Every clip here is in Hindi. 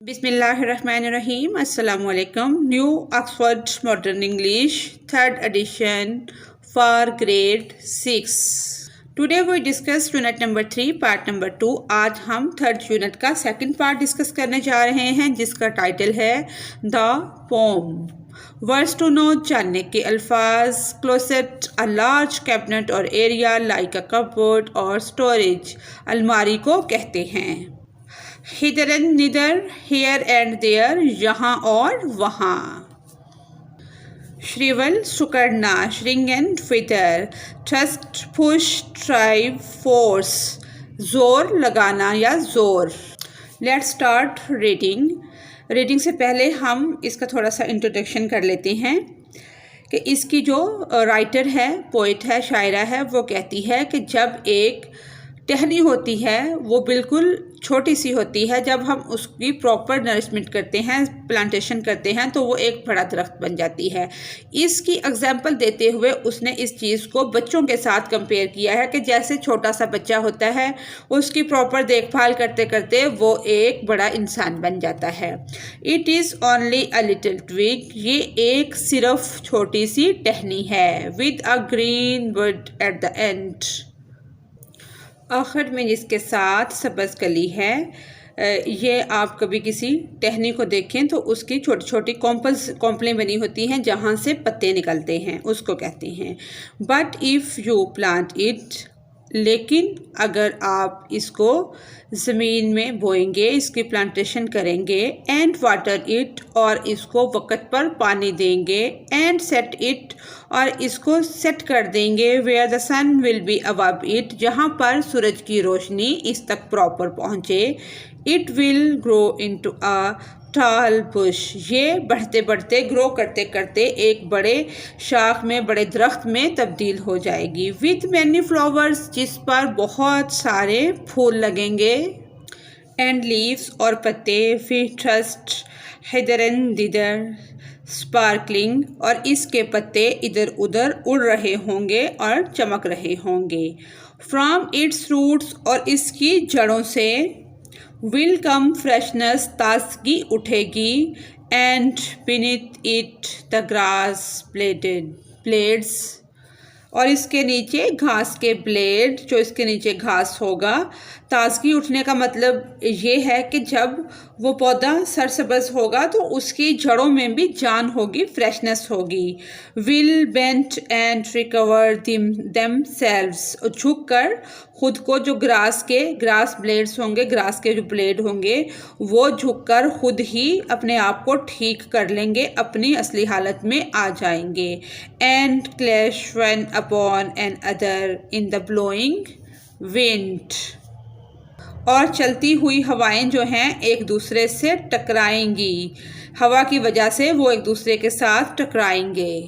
बिस्मिल्लाहिर्रहमानिर्रहीम अस्सलामुअलैकुम। New Oxford Modern English third edition for grade 6। Today we discuss unit number 3 part number 2। आज हम थर्ड यूनिट का सेकंड पार्ट डिस्कस करने जा रहे हैं जिसका टाइटल है the poem. Words to know, जानने के अल्फाज। Closet, a large cabinet or area like a cupboard or storage. अलमारी को कहते हैं। Hither and thither, here and there, यहाँ और वहाँ। श्रिवल, सुकड़ना, श्रिंग and fitter. Trust, push, thrive, force, जोर लगाना या जोर। Let's start reading. रीडिंग से पहले हम इसका थोड़ा सा इंट्रोडक्शन कर लेते हैं कि इसकी जो राइटर है, पोइट है, शायरा है, वो कहती है कि जब एक टहनी होती है वो बिल्कुल छोटी सी होती है, जब हम उसकी प्रॉपर नरिशमेंट करते हैं, प्लांटेशन करते हैं, तो वो एक बड़ा दरख्त बन जाती है। इसकी एग्जाम्पल देते हुए उसने इस चीज़ को बच्चों के साथ कंपेयर किया है कि जैसे छोटा सा बच्चा होता है, उसकी प्रॉपर देखभाल करते करते वो एक बड़ा इंसान बन जाता है। It is only a little twig, ये एक सिर्फ छोटी सी टहनी है। With a green wood at the end, आखिर में जिसके साथ सब्ज़ कली है। ये आप कभी किसी टहनी को देखें तो उसकी छोटी छोटी कॉम्पलें बनी होती हैं जहाँ से पत्ते निकलते हैं, उसको कहते हैं। But if you plant it, लेकिन अगर आप इसको ज़मीन में बोएंगे, इसकी प्लांटेशन करेंगे, एंड वाटर इट, और इसको वक्त पर पानी देंगे, एंड सेट इट, और इसको सेट कर देंगे, where the sun will be above it, जहाँ पर सूरज की रोशनी इस तक प्रॉपर पहुँचे, it will grow into a tall bush, ये बढ़ते बढ़ते ग्रो करते करते एक बड़े शाख में, बड़े दरख्त में तब्दील हो जाएगी। विथ मैनी फ्लावर्स, जिस पर बहुत सारे फूल लगेंगे, एंड लीव्स, और पत्ते, we trust, hither and thither, sparkling, और इसके पत्ते इधर उधर उड़ रहे होंगे और चमक रहे होंगे। फ्रॉम इट्स रूट्स, और इसकी जड़ों से, विल कम फ्रेशनेस, ताजगी उठेगी, and beneath it the grass blades, और इसके नीचे घास के ब्लेड, जो इसके नीचे घास होगा। ताजगी उठने का मतलब ये है कि जब वो पौधा सरसब्ज़ होगा तो उसकी जड़ों में भी जान होगी, फ्रेशनेस होगी। Will bent and recover them selves, झुक कर खुद को, जो ग्रास ब्लेड्स होंगे, ग्रास के जो ब्लेड होंगे, वो झुक कर खुद ही अपने आप को ठीक कर लेंगे, अपनी असली हालत में आ जाएंगे। And clash one upon another in the blowing wind, और चलती हुई हवाएं जो हैं एक दूसरे से टकराएंगी, हवा की वजह से वो एक दूसरे के साथ टकराएंगे।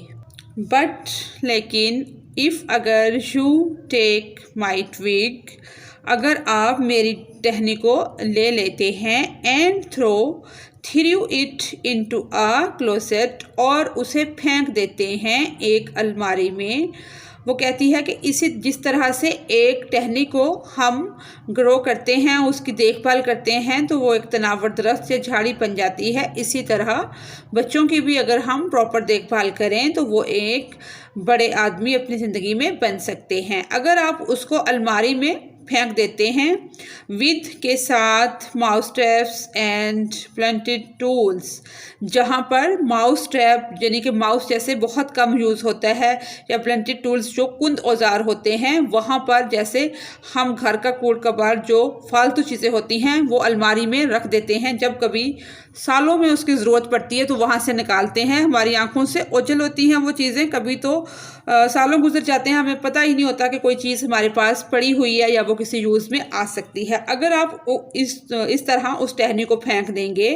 बट लेकिन, इफ़, अगर, यू टेक माई ट्विग, अगर आप मेरी टहनी को ले लेते हैं, and through it into a closet, और उसे फेंक देते हैं एक अलमारी में। वो कहती है कि जिस तरह से एक टहनी को हम ग्रो करते हैं, उसकी देखभाल करते हैं, तो वो एक तनावर दरख्त से झाड़ी बन जाती है, इसी तरह बच्चों की भी अगर हम प्रॉपर देखभाल करें तो वो एक बड़े आदमी अपनी ज़िंदगी में बन सकते हैं। अगर आप उसको अलमारी में फेंक देते हैं, विद के साथ mouse traps and planted tools, जहाँ पर माउस ट्रैप यानी कि माउस जैसे बहुत कम यूज़ होता है, या प्लांटेड टूल्स जो कुंद औजार होते हैं, वहाँ पर जैसे हम घर का कूड़ कबाड़ जो फालतू चीज़ें होती हैं वो अलमारी में रख देते हैं, जब कभी सालों में उसकी ज़रूरत पड़ती है तो वहाँ से निकालते हैं। हमारी आंखों से ओझल होती हैं वो चीज़ें, कभी तो सालों गुजर जाते हैं, हमें पता ही नहीं होता कि कोई चीज़ हमारे पास पड़ी हुई है या वो किसी यूज़ में आ सकती है। अगर आप इस तरह उस टहनी को फेंक देंगे,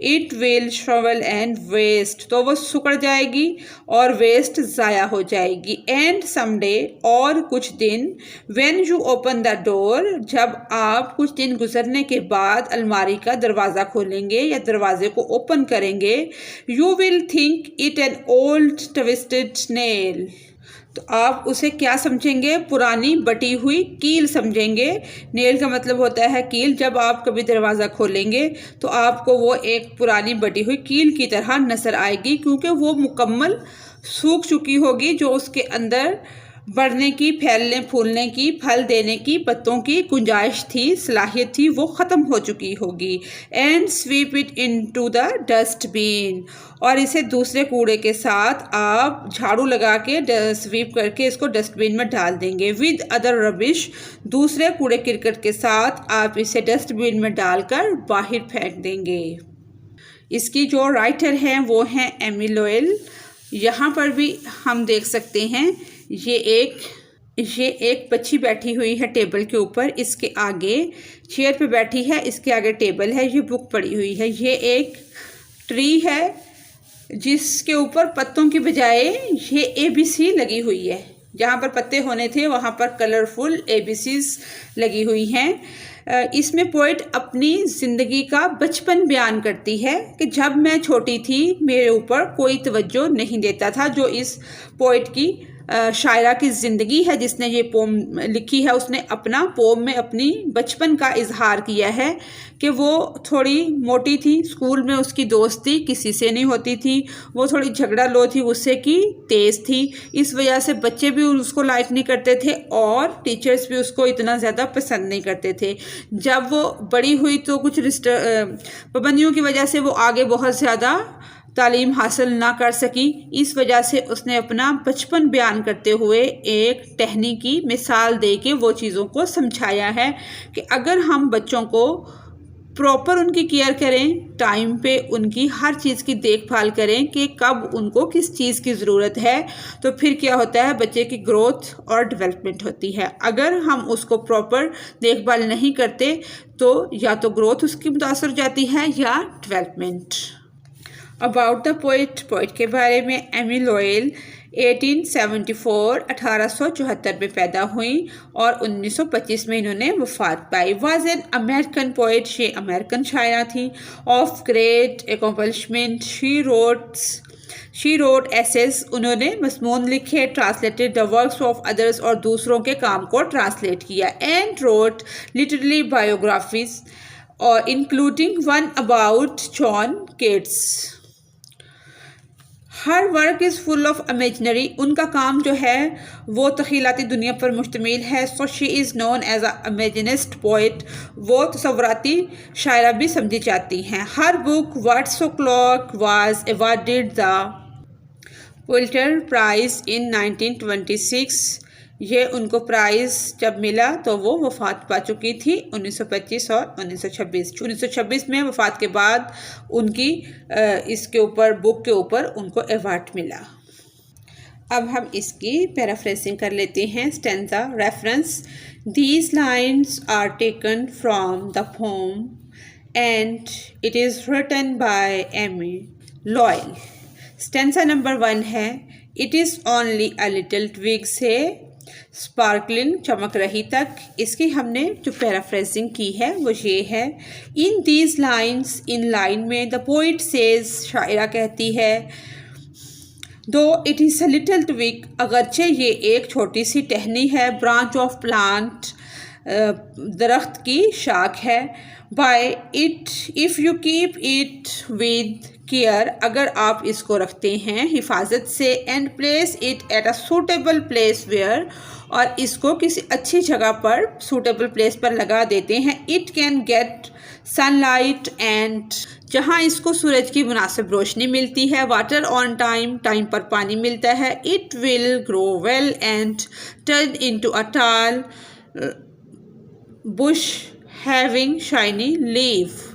इट विल श्रवल एंड वेस्ट, तो वो सुकड़ जाएगी और वेस्ट ज़ाया हो जाएगी। एंड समडे, और कुछ दिन, when you open the door, जब आप कुछ दिन गुजरने के बाद अलमारी का दरवाज़ा खोलेंगे या दरवाजे को ओपन करेंगे, you will think it an old twisted snail, तो आप उसे क्या समझेंगे? पुरानी बटी हुई कील समझेंगे। नेल का मतलब होता है कील। जब आप कभी दरवाज़ा खोलेंगे तो आपको वो एक पुरानी बटी हुई कील की तरह नज़र आएगी, क्योंकि वो मुकम्मल सूख चुकी होगी। जो उसके अंदर बढ़ने की, फैलने फूलने की, फल देने की, पत्तों की गुंजाइश थी, सलाहियत थी, वो ख़त्म हो चुकी होगी। And sweep it into the dustbin, और इसे दूसरे कूड़े के साथ आप झाड़ू लगा के स्वीप करके इसको डस्टबिन में डाल देंगे। विद अदर रबिश, दूसरे कूड़े करकट के साथ आप इसे डस्टबिन में डालकर बाहर फेंक देंगे। इसकी जो राइटर हैं वो हैं एमी लोयल। यहाँ पर भी हम देख सकते हैं ये एक बच्ची बैठी हुई है टेबल के ऊपर। इसके आगे चेयर पे बैठी है, इसके आगे टेबल है, ये बुक पड़ी हुई है। ये एक ट्री है जिसके ऊपर पत्तों की बजाय ये ABC लगी हुई है। जहाँ पर पत्ते होने थे वहाँ पर कलरफुल ABCs लगी हुई हैं। इसमें पोइट अपनी ज़िंदगी का बचपन बयान करती है कि जब मैं छोटी थी मेरे ऊपर कोई तवज्जो नहीं देता था। जो इस पोइट की शायरा की ज़िंदगी है जिसने ये पोम लिखी है, उसने अपना पोम में अपनी बचपन का इजहार किया है कि वो थोड़ी मोटी थी, स्कूल में उसकी दोस्ती किसी से नहीं होती थी, वो थोड़ी झगड़ा लो थी, गुस्से की तेज़ थी। इस वजह से बच्चे भी उसको लाइक नहीं करते थे और टीचर्स भी उसको इतना ज़्यादा पसंद नहीं करते थे। जब वो बड़ी हुई तो कुछ पाबंदियों की वजह से वो आगे बहुत ज़्यादा तालीम हासिल ना कर सकी। इस वजह से उसने अपना बचपन बयान करते हुए एक टहनी की मिसाल दे के वो चीज़ों को समझाया है कि अगर हम बच्चों को प्रॉपर उनकी केयर करें, टाइम पे उनकी हर चीज़ की देखभाल करें कि कब उनको किस चीज़ की ज़रूरत है, तो फिर क्या होता है, बच्चे की ग्रोथ और डेवलपमेंट होती है। अगर हम उसको प्रॉपर देखभाल नहीं करते तो या तो ग्रोथ उसकी मुतासर हो जाती है या development. About the poet, poet के बारे में। एमी लोयल 1874 में पैदा हुई और 1925 में इन्होंने वफात पाई। वाज एन अमेरिकन पोइट, ये अमेरिकन शायरा थी। Of great accomplishment, she wrote essays, उन्होंने मज़मून लिखे, translated the works of others, और दूसरों के काम को ट्रांसलेट किया। एंड रोट लिटरेरी बायोग्राफीज और including one about John Keats. Her work is full of imaginary, उनका काम जो है वो तख़ीलाती दुनिया पर मुश्तमिल है। So she is known as a imaginist poet, वो तसव्वुराती शायरा भी समझी जाती हैं। Her book What's O'Clock was awarded the Pulitzer Prize in 1926। ये उनको प्राइज़ जब मिला तो वो वफ़ात पा चुकी थी 1925 और 1926 में वफ़ात के बाद उनकी इसके ऊपर बुक के ऊपर उनको अवार्ड मिला। अब हम इसकी पैराफ्रेजिंग कर लेते हैं। Stanza reference, these lines are taken from the poem and it is written by Amy Lowell. Stanza number 1 है, it is only a little twig से स्पार्कलिंग, चमक रही तक। इसकी हमने जो पैराफ्रेजिंग की है वो ये है, इन दीज लाइन्स, इन लाइन में, द पोइट सेज, शायरा कहती है, though it is a little twig, अगरचे ये एक छोटी सी टहनी है, ब्रांच ऑफ प्लांट, दरख्त की शाख है, by it if you keep it with care, अगर आप इसको रखते हैं हिफाजत से, and place it at a suitable place where, और इसको किसी अच्छी जगह पर, सूटेबल प्लेस पर लगा देते हैं, it can get sunlight and, जहाँ इसको सूरज की मुनासिब रोशनी मिलती है, वाटर ऑन टाइम, टाइम पर पानी मिलता है, it will grow well and turn into a tall Bush having shiny leaf.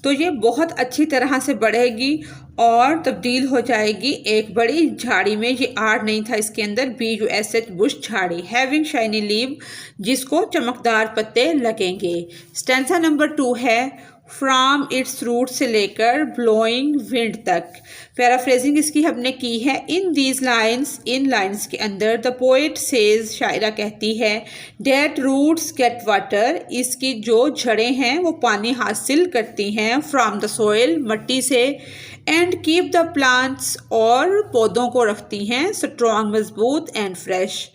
तो ये बहुत अच्छी तरह से बढ़ेगी और तब्दील हो जाएगी एक बड़ी झाड़ी में। ये आर्ट नहीं था इसके अंदर, BUSH बुश झाड़ी, हैविंग शाइनी लीव, जिसको चमकदार पत्ते लगेंगे। स्टेंजा नंबर 2 है, फ्रॉम इट्स रूट से लेकर ब्लोइंग विंड तक। पैराफ्रेजिंग इसकी हमने की है। In these lines, in lines के अंदर द पोइट सेज, शायरा कहती है, डेट रूट्स गेट वाटर, इसकी जो जड़ें हैं वो पानी हासिल करती हैं, फ्रॉम द सोइल, मिट्टी से, एंड कीप द प्लांट्स, और पौधों को रखती हैं स्ट्रॉन्ग, मजबूत, and fresh.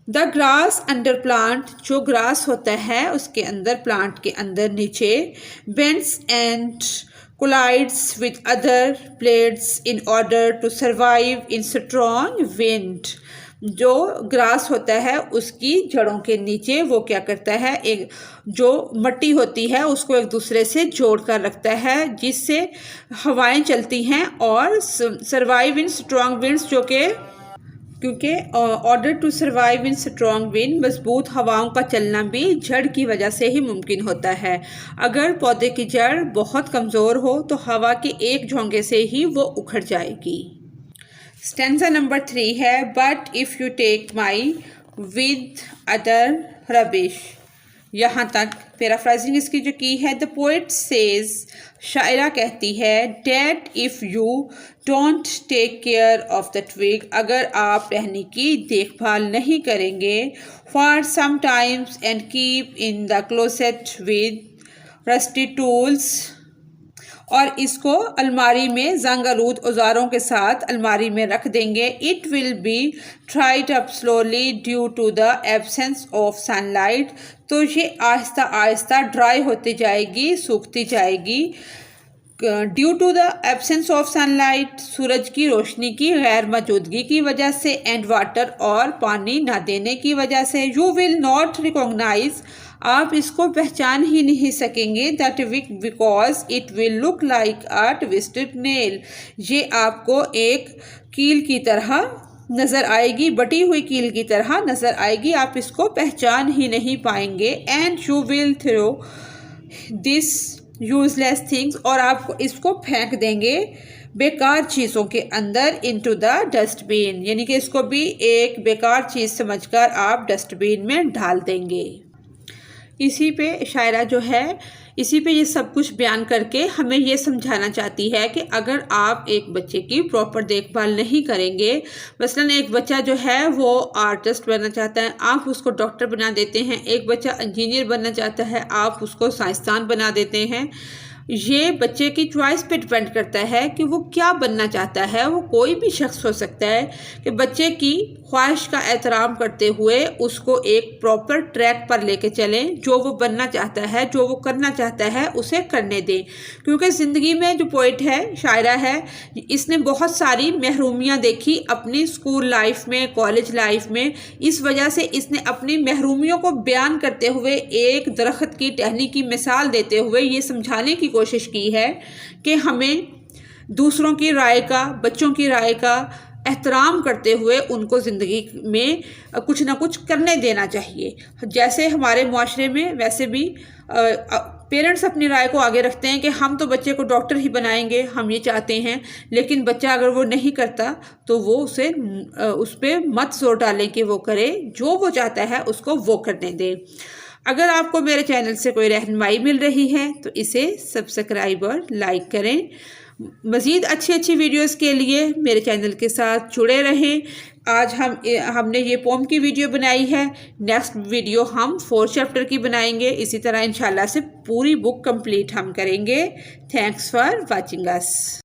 The grass under plant, जो ग्रास होता है उसके अंदर, प्लांट के अंदर नीचे, bends and collides with other blades in order to survive in strong wind. जो ग्रास होता है उसकी जड़ों के नीचे वो क्या करता है, एक जो मिट्टी होती है उसको एक दूसरे से जोड़ कर रखता है, जिससे हवाएं चलती हैं और सर्वाइव इन स्ट्रॉन्ग विंड्स, जो कि क्योंकि order to survive in strong wind, मजबूत हवाओं का चलना भी जड़ की वजह से ही मुमकिन होता है। अगर पौधे की जड़ बहुत कमज़ोर हो तो हवा के एक झोंके से ही वो उखड़ जाएगी। स्टेंजा नंबर 3 है, but if you take my with other rubbish. यहाँ तक पैराफ्राइजिंग इसकी जो की है, द पोइट सेज, शायरा कहती है, that if you don't take care of the twig, अगर आप टहनी की देखभाल नहीं करेंगे, for some times and keep in the closet with rusty tools, और इसको अलमारी में जंग आलूद औजारों के साथ अलमारी में रख देंगे, it will be dried up slowly due to the absence of sunlight, तो ये आहिस्ता आहिस्ता ड्राई होती जाएगी, सूखती जाएगी, due to the absence of sunlight, सूरज की रोशनी की गैर मौजूदगी की वजह से, एंड वाटर, और पानी ना देने की वजह से। यू विल नॉट रिकॉग्नाइज, आप इसको पहचान ही नहीं सकेंगे, that because it will look like a twisted nail, ये आपको एक कील की तरह नज़र आएगी, बटी हुई कील की तरह नज़र आएगी, आप इसको पहचान ही नहीं पाएंगे। And you will throw this useless things, और आप इसको फेंक देंगे बेकार चीज़ों के अंदर, इनटू द डस्टबिन, यानी कि इसको भी एक बेकार चीज़ समझकर आप डस्टबिन में डाल देंगे। इसी पे शायरा जो है, इसी पे ये सब कुछ बयान करके हमें ये समझाना चाहती है कि अगर आप एक बच्चे की प्रॉपर देखभाल नहीं करेंगे, मसलन एक बच्चा जो है वो आर्टिस्ट बनना चाहता है, आप उसको डॉक्टर बना देते हैं, एक बच्चा इंजीनियर बनना चाहता है, आप उसको साइंसदान बना देते हैं, ये बच्चे की चॉइस पे डिपेंड करता है कि वो क्या बनना चाहता है। वो कोई भी शख्स हो सकता है कि बच्चे की ख्वाहिश का एहतराम करते हुए उसको एक प्रॉपर ट्रैक पर लेके चलें, जो वो बनना चाहता है, जो वो करना चाहता है उसे करने दें। क्योंकि ज़िंदगी में जो पोइट है, शायरा है, इसने बहुत सारी महरूमियाँ देखी अपनी स्कूल लाइफ में, कॉलेज लाइफ में, इस वजह से इसने अपनी महरूमियों को बयान करते हुए एक दरख्त की टहनी की मिसाल देते हुए ये समझाने की कोशिश की है कि हमें दूसरों की राय का, बच्चों की राय का एहतराम करते हुए उनको ज़िंदगी में कुछ ना कुछ करने देना चाहिए। जैसे हमारे मुआशरे में वैसे भी पेरेंट्स अपनी राय को आगे रखते हैं कि हम तो बच्चे को डॉक्टर ही बनाएंगे, हम ये चाहते हैं, लेकिन बच्चा अगर वो नहीं करता तो वो उसे उस पर मत जोर डालें कि वो करे, जो वो चाहता है उसको वो करने दें। अगर आपको मेरे चैनल से कोई रहनुमाई मिल रही है तो इसे सब्सक्राइब और लाइक करें। मज़ीद अच्छी वीडियोस के लिए मेरे चैनल के साथ जुड़े रहें। आज हमने ये पोम की वीडियो बनाई है, नेक्स्ट वीडियो हम 4th चैप्टर की बनाएंगे। इसी तरह इंशाल्लाह से पूरी बुक कंप्लीट हम करेंगे। Thanks for watching us.